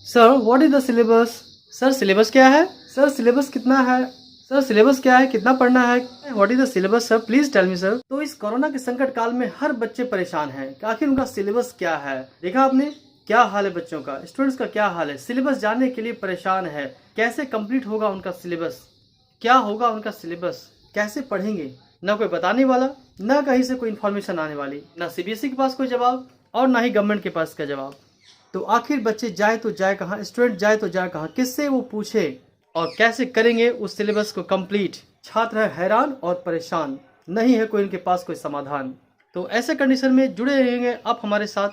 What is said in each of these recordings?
Sir what is the syllabus? Sir syllabus क्या है? Sir syllabus कितना है? सर सिलेबस क्या है, कितना पढ़ना है? What is the syllabus sir, please tell me sir. तो इस कोरोना के संकट काल में हर बच्चे परेशान हैं कि आखिर उनका सिलेबस क्या है। देखा आपने क्या हाल है बच्चों का, स्टूडेंट्स का क्या हाल है, सिलेबस जानने के लिए परेशान है। कैसे कंप्लीट होगा उनका सिलेबस, क्या होगा उनका सिलेबस, कैसे पढ़ेंगे, ना कोई बताने वाला, ना कहीं से कोई इन्फॉर्मेशन आने वाली, ना सीबीएसई के पास कोई जवाब और ना ही गवर्नमेंट के पास का जवाब। तो आखिर बच्चे जाए तो जाए कहाँ, स्टूडेंट जाए तो जाए कहाँ, किससे वो पूछे और कैसे करेंगे उस सिलेबस को कंप्लीट। छात्र है हैरान और परेशान, नहीं है कोई इनके पास कोई समाधान। तो ऐसे कंडीशन में जुड़े रहेंगे आप हमारे साथ,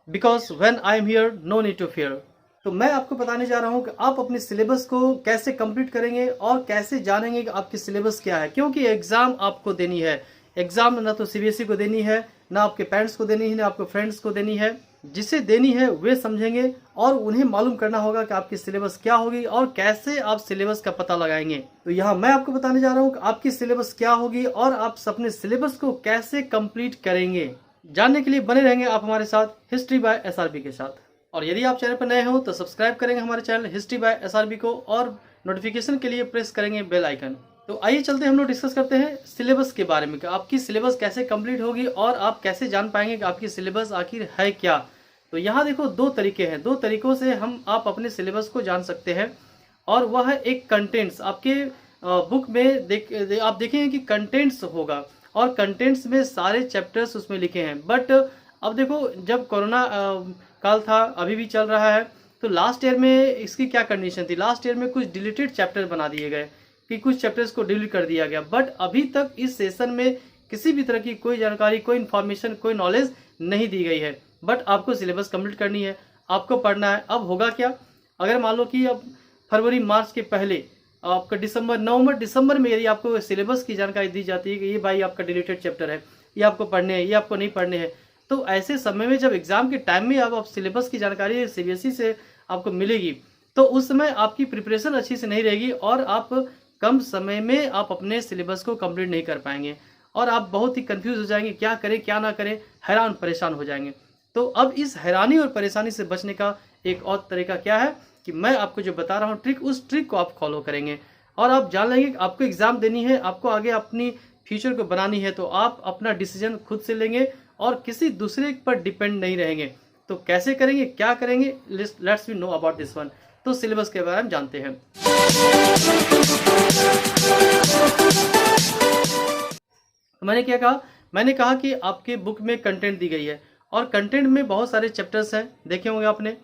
because when I am here no need to fear. तो मैं आपको बताने जा रहा हूँ कि आप अपने सिलेबस को कैसे कंप्लीट करेंगे और कैसे जानेंगे कि आपकी सिलेबस क्या है, क्योंकि एग्जाम आपको देनी है। एग्जाम ना तो सीबीएसई को देनी है, ना आपके पेरेंट्स को देनी है, ना आपके फ्रेंड्स को देनी है। जिसे देनी है वे समझेंगे और उन्हें मालूम करना होगा कि आपकी सिलेबस क्या होगी और कैसे आप सिलेबस का पता लगाएंगे। तो यहाँ मैं आपको बताने जा रहा हूँ कि आपकी सिलेबस क्या होगी और आप अपने सिलेबस को कैसे कंप्लीट करेंगे। जानने के लिए बने रहेंगे आप हमारे साथ हिस्ट्री बाय एसआरबी के साथ। और यदि आप चैनल पर नए हो तो सब्सक्राइब करेंगे हमारे चैनल हिस्ट्री बाय एसआरबी को और नोटिफिकेशन के लिए प्रेस करेंगे बेल आइकन। तो आइए चलते हम लोग डिस्कस करते हैं सिलेबस के बारे में कि आपकी सिलेबस कैसे कंप्लीट होगी और आप कैसे जान पाएंगे कि आपकी सिलेबस आखिर है क्या। तो यहाँ देखो दो तरीके हैं, दो तरीकों से आप अपने सिलेबस को जान सकते हैं। और वह है एक कंटेंट्स, आपके बुक में आप देखेंगे कि कंटेंट्स होगा और कंटेंट्स में सारे चैप्टर्स उसमें लिखे हैं। बट अब देखो जब कोरोना काल था, अभी भी चल रहा है, तो लास्ट ईयर में इसकी क्या कंडीशन थी, लास्ट ईयर में कुछ डिलीटेड चैप्टर बना दिए गए कि कुछ चैप्टर्स को डिलीट कर दिया गया। बट अभी तक इस सेशन में किसी भी तरह की कोई जानकारी, कोई इन्फॉर्मेशन, कोई नॉलेज नहीं दी गई है। बट आपको सिलेबस कंप्लीट करनी है, आपको पढ़ना है। अब होगा क्या, अगर मान लो कि अब फरवरी मार्च के पहले आपका दिसंबर, नवंबर दिसंबर में यदि आपको सिलेबस की जानकारी दी जाती है कि ये भाई आपका डिलीटेड चैप्टर है, ये आपको पढ़ने हैं, ये आपको नहीं पढ़ने हैं, तो ऐसे समय में जब एग्जाम के टाइम में आप सिलेबस की जानकारी सीबीएसई से आपको मिलेगी, तो उस समय आपकी प्रिपरेशन अच्छी से नहीं रहेगी और आप कम समय में आप अपने सिलेबस को कंप्लीट नहीं कर पाएंगे और आप बहुत ही कंफ्यूज हो जाएंगे, क्या करें क्या ना करें, हैरान परेशान हो जाएंगे। तो अब इस हैरानी और परेशानी से बचने का एक और तरीका क्या है कि मैं आपको जो बता रहा हूँ ट्रिक, उस ट्रिक को आप फॉलो करेंगे और आप जान लेंगे कि आपको एग्जाम देनी है, आपको आगे अपनी फ्यूचर को बनानी है, तो आप अपना डिसीजन खुद से लेंगे और किसी दूसरे पर डिपेंड नहीं रहेंगे। तो कैसे करेंगे, क्या करेंगे, let's we know about this one. तो सिलेबस के बारे में जानते हैं। तो मैंने क्या कहा, मैंने कहा कि आपके बुक में कंटेंट दी गई है और कंटेंट में बहुत सारे चैप्टर्स हैं, देखे होंगे आपने।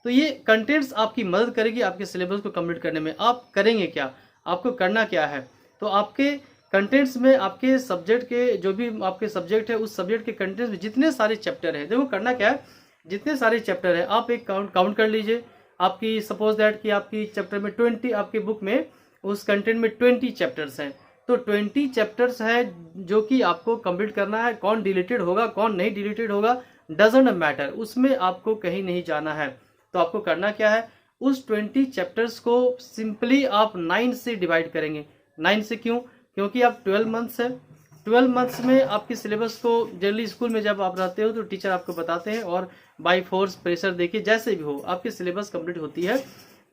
तो ये कंटेंट्स आपकी मदद करेगी आपके सिलेबस को कंप्लीट करने में। आप करेंगे क्या, आपको करना क्या है, तो आपके कंटेंट्स में आपके सब्जेक्ट के जो भी आपके सब्जेक्ट है उस सब्जेक्ट के कंटेंट्स में जितने सारे चैप्टर हैं, देखो करना क्या है, जितने सारे चैप्टर हैं आप एक काउंट कर लीजिए। आपकी सपोज दैट कि आपकी चैप्टर में 20, आपके बुक में उस कंटेंट में 20 चैप्टर्स हैं, तो 20 चैप्टर्स है जो कि आपको कंप्लीट करना है। कौन डिलीटेड होगा कौन नहीं डिलीटेड होगा डजंट मैटर, उसमें आपको कहीं नहीं जाना है। तो आपको करना क्या है, उस 20 चैप्टर्स को सिंपली आप 9 से डिवाइड करेंगे। 9 से क्यों, क्योंकि आप 12 मंथ्स है, 12 मंथ्स में आपके सिलेबस को जनरली स्कूल में जब आप रहते हो तो टीचर आपको बताते हैं और बाई फोर्स प्रेशर देके जैसे भी हो आपकी सिलेबस कंप्लीट होती है।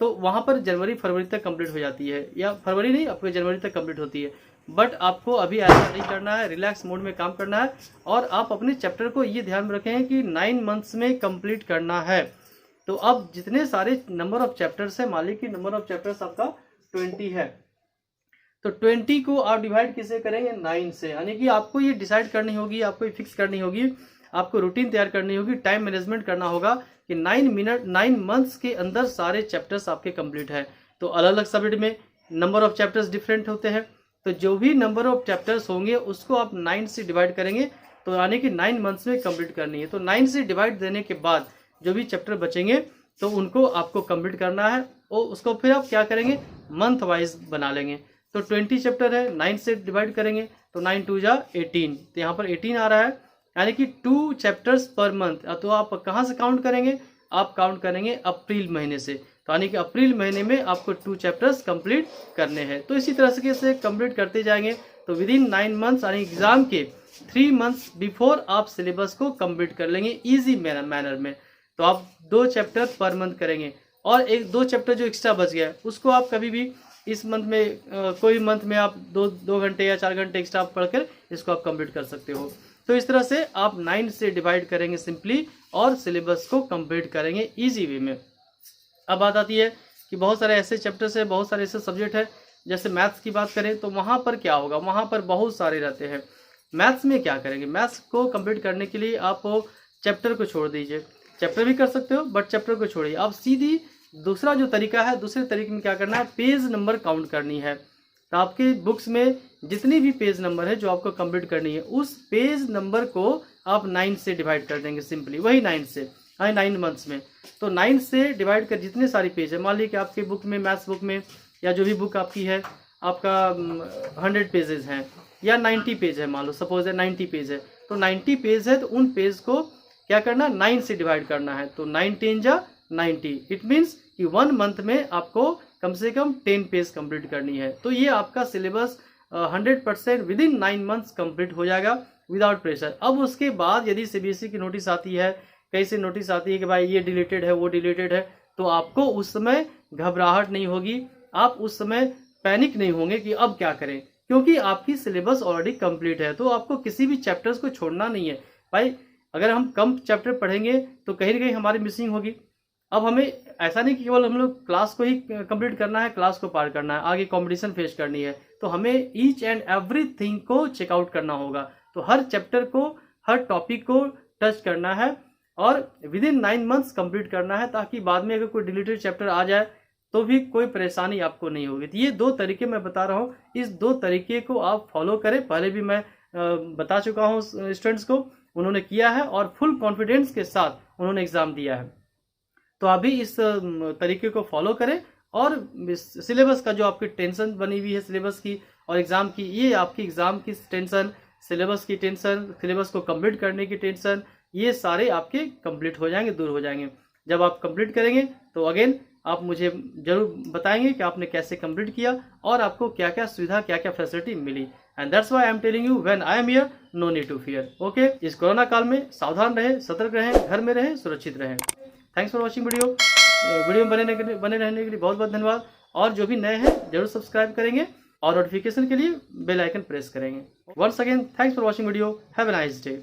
तो वहाँ पर जनवरी फरवरी तक कंप्लीट हो जाती है, या फरवरी नहीं आपको जनवरी तक कंप्लीट होती है। बट आपको अभी ऐसा नहीं करना है, रिलैक्स मोड में काम करना है और आप अपने चैप्टर को ये ध्यान में रखें कि 9 मंथ्स में कंप्लीट करना है। तो अब जितने सारे नंबर ऑफ चैप्टर्स है, मान लीजिए कि नंबर ऑफ चैप्टर्स आपका 20 है, तो 20 को आप डिवाइड किसे करेंगे, 9 से। यानी कि आपको ये डिसाइड करनी होगी, आपको ये फिक्स करनी होगी, आपको रूटीन तैयार करनी होगी, टाइम मैनेजमेंट करना होगा कि 9 मंथ्स के अंदर सारे चैप्टर्स आपके कंप्लीट है। तो अलग अलग सब्जेक्ट में नंबर ऑफ चैप्टर्स डिफरेंट होते हैं, तो जो भी नंबर ऑफ चैप्टर्स होंगे उसको आप 9 से डिवाइड करेंगे, तो यानी कि 9 मंथ्स में कंप्लीट करनी है। तो 9 से डिवाइड देने के बाद जो भी चैप्टर बचेंगे तो उनको आपको कंप्लीट करना है और उसको फिर आप क्या करेंगे, मंथ वाइज बना लेंगे। तो 20 चैप्टर है, 9 से डिवाइड करेंगे तो 9 2 जा 18, तो यहाँ पर 18 आ रहा है, यानी कि 2 चैप्टर्स पर मंथ। तो आप कहाँ से काउंट करेंगे, आप काउंट करेंगे अप्रैल महीने से, तो यानी कि अप्रैल महीने में आपको 2 चैप्टर्स कंप्लीट करने हैं। तो इसी तरह से कंप्लीट करते जाएंगे, तो विद इन 9 मंथ्स यानी एग्जाम के 3 मंथ्स बिफोर आप सिलेबस को कंप्लीट कर लेंगे इजी मैनर में। तो आप 2 चैप्टर पर मंथ करेंगे और एक 2 चैप्टर जो एक्स्ट्रा बच गया है उसको आप कभी भी इस मंथ में कोई मंथ में आप 2 घंटे या 4 घंटे एक्स्ट्रा पढ़कर इसको आप कंप्लीट कर सकते हो। तो इस तरह से आप 9 से डिवाइड करेंगे सिंपली और सिलेबस को कंप्लीट करेंगे ईजी वे में। अब बात आती है कि बहुत सारे ऐसे चैप्टर्स है, बहुत सारे ऐसे सब्जेक्ट है, जैसे मैथ्स की बात करें तो वहाँ पर क्या होगा, वहाँ पर बहुत सारे रहते हैं। मैथ्स में क्या करेंगे, मैथ्स को कंप्लीट करने के लिए आप चैप्टर को छोड़ दीजिए, चैप्टर भी कर सकते हो बट चैप्टर को छोड़िए, आप सीधी दूसरा जो तरीका है, दूसरे तरीके में क्या करना है, पेज नंबर काउंट करनी है। तो आपके बुक्स में जितनी भी पेज नंबर है जो आपको कंप्लीट करनी है, उस पेज नंबर को आप 9 से डिवाइड कर देंगे सिंपली, वही 9 से, 9 मंथ्स में। तो 9 से डिवाइड कर जितने सारी पेज है, मान लीजिए कि आपके बुक में, मैथ्स बुक में या जो भी बुक आपकी है, आपका 100 पेजेस हैं या 90 पेज है, मान लो सपोज है 90 पेज है, तो 90 पेज है तो उन पेज को क्या करना, 9 से डिवाइड करना है। तो 9 10 जा 90, इट मीन्स कि 1 मंथ में आपको कम से कम 10 पेज कंप्लीट करनी है। तो ये आपका syllabus 100% with in 9 months complete हो जाएगा विदाउट प्रेशर। अब उसके बाद यदि सीबीएसई की नोटिस आती है, कहीं से नोटिस आती है कि भाई ये डिलीटेड है, वो डिलीटेड है, तो आपको उस समय घबराहट नहीं होगी, आप उस समय पैनिक नहीं होंगे कि अब क्या करें, क्योंकि आपकी सिलेबस ऑलरेडी कंप्लीट है। तो आपको किसी भी चैप्टर्स को छोड़ना नहीं है भाई। अगर हम कम चैप्टर पढ़ेंगे तो कहीं ना कहीं हमारी मिसिंग होगी। अब हमें ऐसा नहीं कि केवल हम लोग क्लास को ही कंप्लीट करना है, क्लास को पार करना है, आगे कंपटीशन फेस करनी है, तो हमें ईच एंड एवरीथिंग को चेकआउट करना होगा। तो हर चैप्टर को, हर टॉपिक को टच करना है और विद इन 9 मंथ्स कंप्लीट करना है, ताकि बाद में अगर कोई डिलीटेड चैप्टर आ जाए तो भी कोई परेशानी आपको नहीं होगी। तो ये 2 तरीके मैं बता रहा हूँ, इस 2 तरीके को आप फॉलो करें। पहले भी मैं बता चुका हूँ स्टूडेंट्स को, उन्होंने किया है और फुल कॉन्फिडेंस के साथ उन्होंने एग्जाम दिया है। तो आप भी इस तरीके को फॉलो करें और सिलेबस का जो आपकी टेंशन बनी हुई है सिलेबस की और एग्जाम की, ये आपकी एग्जाम की टेंशन, सिलेबस की टेंशन, सिलेबस को कंप्लीट करने की टेंशन, ये सारे आपके कंप्लीट हो जाएंगे, दूर हो जाएंगे। जब आप कंप्लीट करेंगे तो अगेन आप मुझे जरूर बताएंगे कि आपने कैसे कंप्लीट किया और आपको क्या क्या सुविधा, क्या क्या फैसिलिटी मिली। And that's why I am telling you, when I am here no need to fear. Okay, इस कोरोना काल में सावधान रहें, सतर्क रहें, घर में रहें, सुरक्षित रहें। Thanks for watching video. Video में बने रहने के लिए बहुत बहुत धन्यवाद। और जो भी नए हैं जरूर सब्सक्राइब करेंगे और नोटिफिकेशन के लिए बेल आइकन प्रेस करेंगे। Once again thanks for watching video. Have a nice day.